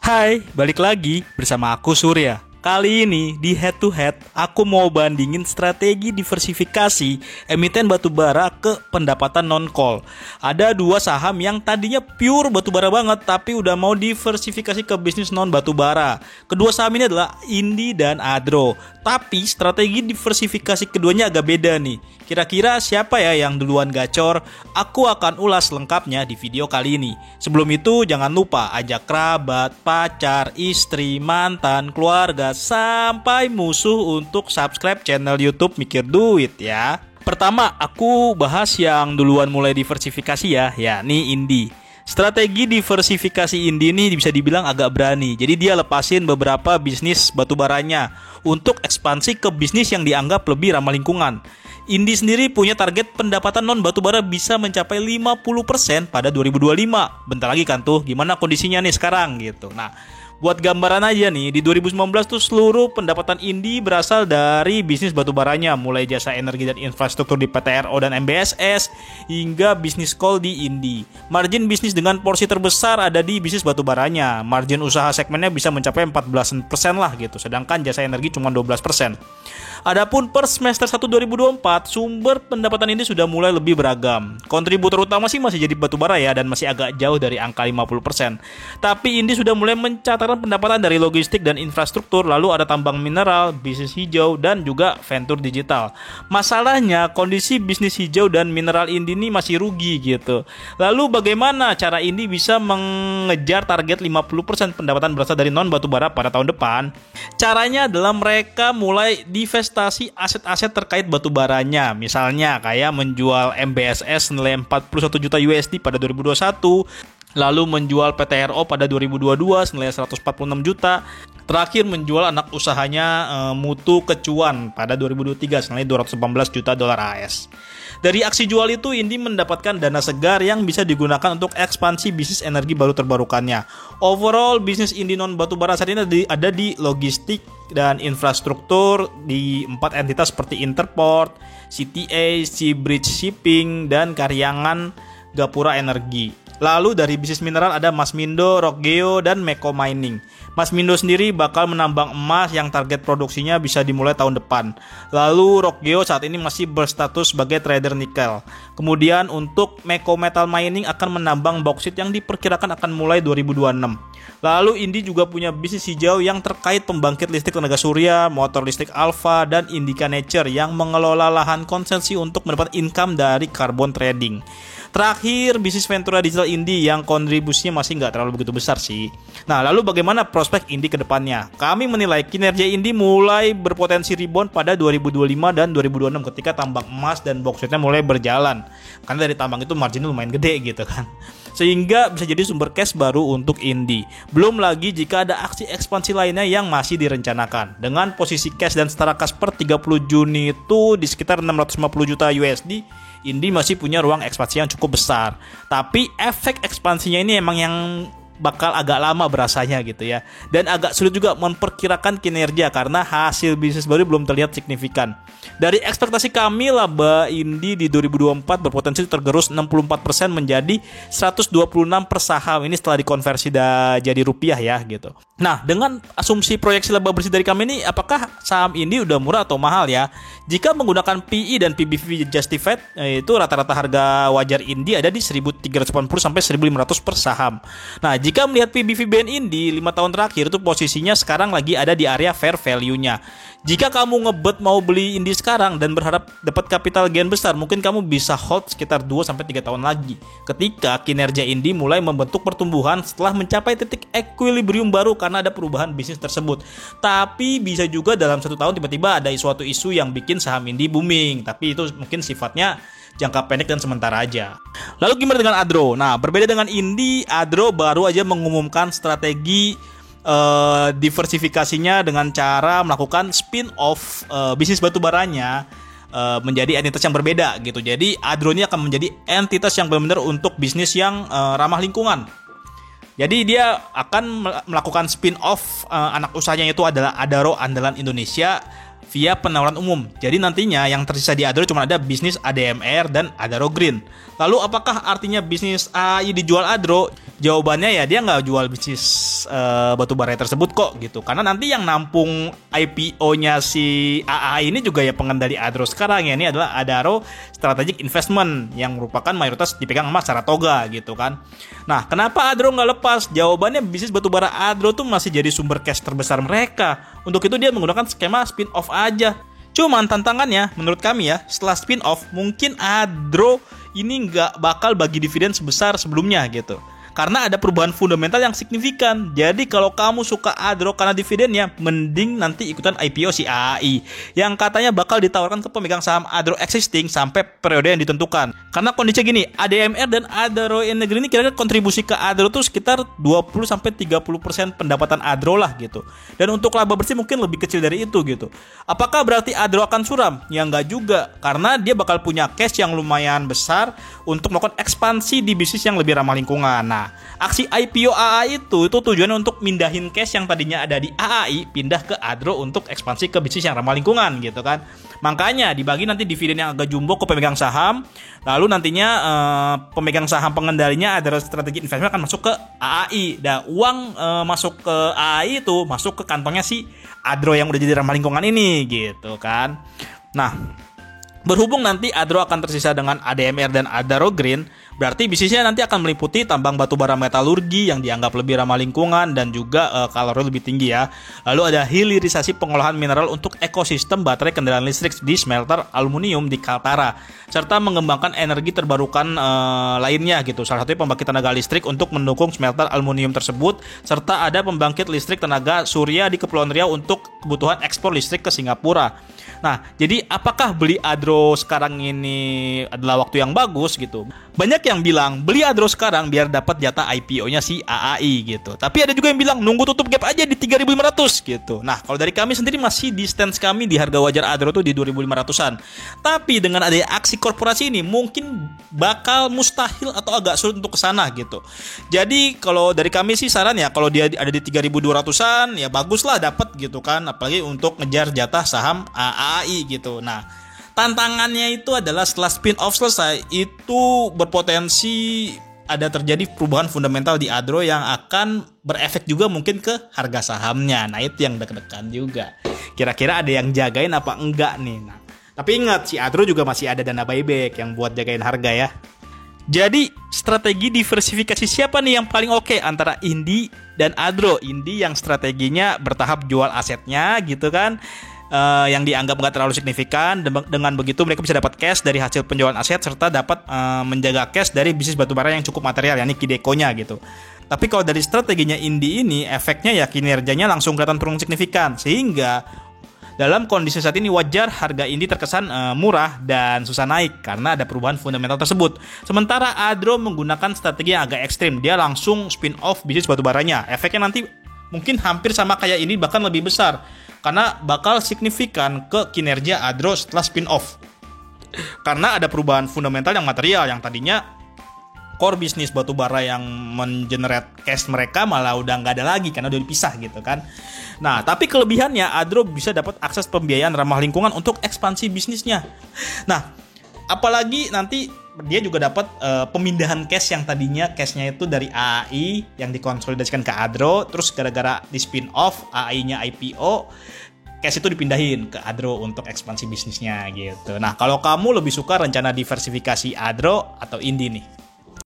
Hai, balik lagi bersama aku Surya. Kali ini di head to head aku mau bandingin strategi diversifikasi emiten batubara ke pendapatan non-call. Ada dua saham yang tadinya pure batubara banget tapi udah mau diversifikasi ke bisnis non batubara. Kedua saham ini adalah Indi dan Adro. Tapi strategi diversifikasi keduanya agak beda nih. Kira-kira siapa ya yang duluan gacor? Aku akan ulas lengkapnya di video kali ini. Sebelum itu jangan lupa ajak kerabat, pacar, istri, mantan, keluarga, sampai musuh untuk subscribe channel YouTube Mikir Duit ya. Pertama, aku bahas yang duluan mulai diversifikasi ya, yakni Indi. Strategi diversifikasi Indi ini bisa dibilang agak berani. Jadi dia lepasin beberapa bisnis batubaranya untuk ekspansi ke bisnis yang dianggap lebih ramah lingkungan. Indi sendiri punya target pendapatan non batubara bisa mencapai 50% pada 2025. Bentar lagi kan tuh, gimana kondisinya nih sekarang gitu. Nah, buat gambaran aja nih, di 2019 tuh seluruh pendapatan Indi berasal dari bisnis batubaranya, mulai jasa energi dan infrastruktur di PT RO dan MBSS hingga bisnis coal di Indi. Margin bisnis dengan porsi terbesar ada di bisnis batubaranya. Margin usaha segmennya bisa mencapai 14% lah gitu, sedangkan jasa energi cuma 12%. Adapun per semester 1 2024, sumber pendapatan ini sudah mulai lebih beragam. Kontributor utama sih masih jadi batubara ya, dan masih agak jauh dari angka 50%. Tapi Indi sudah mulai mencatatkan pendapatan dari logistik dan infrastruktur, lalu ada tambang mineral, bisnis hijau, dan juga venture digital. Masalahnya, kondisi bisnis hijau dan mineral Indi ini masih rugi gitu. Lalu bagaimana cara Indi bisa mengejar target 50% pendapatan berasal dari non batubara pada tahun depan? Caranya adalah mereka mulai divestasi aset-aset terkait batubaranya. Misalnya kayak menjual MBSS senilai 41 juta USD pada 2021, lalu menjual PT RO pada 2022 senilai 146 juta. Terakhir menjual anak usahanya Mutu Kecuan pada 2023 senilai 218 juta dolar AS. Dari aksi jual itu, Indi mendapatkan dana segar yang bisa digunakan untuk ekspansi bisnis energi baru terbarukannya. Overall, bisnis Indi non batubara saat ini ada di logistik dan infrastruktur di 4 entitas seperti Interport, CTA, Seabridge Shipping, dan Karyangan Gapura Energi. Lalu dari bisnis mineral ada Masmindo, Rockgeo, dan Meko Mining. Masmindo sendiri bakal menambang emas yang target produksinya bisa dimulai tahun depan. Lalu Rockgeo saat ini masih berstatus sebagai trader nikel. Kemudian untuk Meko Metal Mining akan menambang bauksit yang diperkirakan akan mulai 2026. Lalu Indi juga punya bisnis hijau yang terkait pembangkit listrik tenaga surya, motor listrik Alpha, dan Indica Nature yang mengelola lahan konsesi untuk mendapat income dari carbon trading. Terakhir, bisnis Ventura Digital Indi yang kontribusinya masih nggak terlalu begitu besar sih. Nah, lalu bagaimana prospek Indi ke depannya? Kami menilai kinerja Indi mulai berpotensi rebound pada 2025 dan 2026 ketika tambang emas dan bauxitnya mulai berjalan. Karena dari tambang itu marginnya lumayan gede gitu kan. Sehingga bisa jadi sumber cash baru untuk Indi. Belum lagi jika ada aksi ekspansi lainnya yang masih direncanakan. Dengan posisi cash dan setara kas per 30 Juni itu di sekitar 650 juta USD, Indi masih punya ruang ekspansi yang cukup besar. Tapi efek ekspansinya ini emang yang bakal agak lama berasanya gitu ya. Dan agak sulit juga memperkirakan kinerja karena hasil bisnis baru belum terlihat signifikan. Dari ekspektasi kami, laba Indi di 2024 berpotensi tergerus 64% menjadi 126 per saham. Ini setelah dikonversi jadi rupiah ya gitu. Nah, dengan asumsi proyeksi laba bersih dari kami ini, apakah saham Indi udah murah atau mahal ya? Jika menggunakan PE dan PBV justified, itu rata-rata harga wajar Indi ada di 1.380 sampai 1.500 per saham. Nah, jika melihat PBV-BN Indi 5 tahun terakhir itu posisinya sekarang lagi ada di area fair value-nya. Jika kamu ngebet mau beli Indi sekarang dan berharap dapat capital gain besar, mungkin kamu bisa hold sekitar 2-3 tahun lagi ketika kinerja Indi mulai membentuk pertumbuhan setelah mencapai titik equilibrium baru karena ada perubahan bisnis tersebut. Tapi bisa juga dalam 1 tahun tiba-tiba ada suatu isu yang bikin saham Indi booming, tapi itu mungkin sifatnya jangka pendek dan sementara aja. Lalu gimana dengan Adro? Nah, berbeda dengan Indi, Adro baru aja mengumumkan strategi diversifikasinya dengan cara melakukan spin-off bisnis batubaranya menjadi entitas yang berbeda gitu. Jadi Adro ini akan menjadi entitas yang benar-benar untuk bisnis yang ramah lingkungan. Jadi dia akan melakukan spin-off anak usahanya itu adalah Adaro Andalan Indonesia via penawaran umum. Jadi nantinya yang tersisa di Adro cuma ada bisnis ADMR dan Adaro Green. Lalu apakah artinya bisnis AAI dijual Adro? Jawabannya ya dia nggak jual bisnis batubara tersebut kok gitu. Karena nanti yang nampung IPO-nya si AAI ini juga ya pengendali Adro sekarang ya. Ini adalah Adaro Strategic Investment yang merupakan mayoritas dipegang sama Saratoga gitu kan. Nah, kenapa Adro nggak lepas? Jawabannya bisnis batubara Adro tuh masih jadi sumber cash terbesar mereka. Untuk itu dia menggunakan skema spin-off aja. Cuman tantangannya menurut kami ya, setelah spin-off mungkin Adro ini nggak bakal bagi dividen sebesar sebelumnya gitu. Karena ada perubahan fundamental yang signifikan. Jadi kalau kamu suka Adro karena dividennya, mending nanti ikutan IPO si AAI yang katanya bakal ditawarkan ke pemegang saham Adro existing sampai periode yang ditentukan. Karena kondisi gini, ADMR dan Adaro Negeri ini kira-kira kontribusi ke Adro tuh sekitar 20-30% pendapatan Adro lah gitu. Dan untuk laba bersih mungkin lebih kecil dari itu gitu. Apakah berarti Adro akan suram? Ya enggak juga, karena dia bakal punya cash yang lumayan besar untuk melakukan ekspansi di bisnis yang lebih ramah lingkungan. Nah, aksi IPO AAI itu tujuannya untuk mindahin cash yang tadinya ada di AAI pindah ke Adro untuk ekspansi ke bisnis yang ramah lingkungan gitu kan. Makanya dibagi nanti dividen yang agak jumbo ke pemegang saham. Lalu nantinya pemegang saham pengendalinya Adaro Strategic Investment akan masuk ke AAI. Dan uang masuk ke AAI itu masuk ke kantongnya si Adro yang udah jadi ramah lingkungan ini gitu kan. Nah, berhubung nanti Adro akan tersisa dengan ADMR dan Adaro Green, berarti bisnisnya nanti akan meliputi tambang batubara metalurgi yang dianggap lebih ramah lingkungan dan juga kalori lebih tinggi ya. Lalu ada hilirisasi pengolahan mineral untuk ekosistem baterai kendaraan listrik di smelter aluminium di Kaltara, serta mengembangkan energi terbarukan lainnya gitu. Salah satunya pembangkit tenaga listrik untuk mendukung smelter aluminium tersebut, serta ada pembangkit listrik tenaga surya di Kepulauan Riau untuk kebutuhan ekspor listrik ke Singapura. Nah, jadi apakah beli Adro sekarang ini adalah waktu yang bagus gitu? Banyak yang bilang beli Adro sekarang biar dapat jatah IPO-nya si AAI gitu. Tapi ada juga yang bilang nunggu tutup gap aja di 3.500 gitu. Nah, kalau dari kami sendiri masih di stance kami di harga wajar Adro tuh di 2.500-an. Tapi dengan adanya aksi korporasi ini mungkin bakal mustahil atau agak sulit untuk kesana gitu. Jadi kalau dari kami sih saran ya kalau dia ada di 3.200-an ya baguslah dapat gitu kan. Apalagi untuk ngejar jatah saham AAI gitu. Nah, tantangannya itu adalah setelah spin-off selesai, itu berpotensi ada terjadi perubahan fundamental di Adro yang akan berefek juga mungkin ke harga sahamnya. Nah, itu yang deg-degan juga. Kira-kira ada yang jagain apa enggak nih? Nah, tapi ingat, si Adro juga masih ada dana buyback yang buat jagain harga ya. Jadi, strategi diversifikasi siapa nih yang paling oke antara Indi dan Adro? Indi yang strateginya bertahap jual asetnya gitu kan. Yang dianggap nggak terlalu signifikan. Dengan begitu mereka bisa dapat cash dari hasil penjualan aset serta dapat menjaga cash dari bisnis batubara yang cukup material, yakni Kideco-nya gitu. Tapi kalau dari strateginya Indi ini, efeknya ya kinerjanya langsung kelihatan turun signifikan, sehingga dalam kondisi saat ini wajar harga Indi terkesan murah dan susah naik karena ada perubahan fundamental tersebut. Sementara Adro menggunakan strategi yang agak ekstrim, dia langsung spin off bisnis batubaranya. Efeknya nanti mungkin hampir sama kayak ini, bahkan lebih besar, karena bakal signifikan ke kinerja Adro setelah spin-off. Karena ada perubahan fundamental yang material, yang tadinya core bisnis batubara yang mengenerate cash mereka malah udah nggak ada lagi karena udah dipisah gitu kan. Nah, tapi kelebihannya Adro bisa dapat akses pembiayaan ramah lingkungan untuk ekspansi bisnisnya. Nah, apalagi nanti dia juga dapat pemindahan cash yang tadinya cashnya itu dari AAI yang dikonsolidasikan ke Adro, terus gara-gara di spin off AAI-nya IPO, cash itu dipindahin ke Adro untuk ekspansi bisnisnya gitu. Nah, kalau kamu lebih suka rencana diversifikasi Adro atau Indi nih?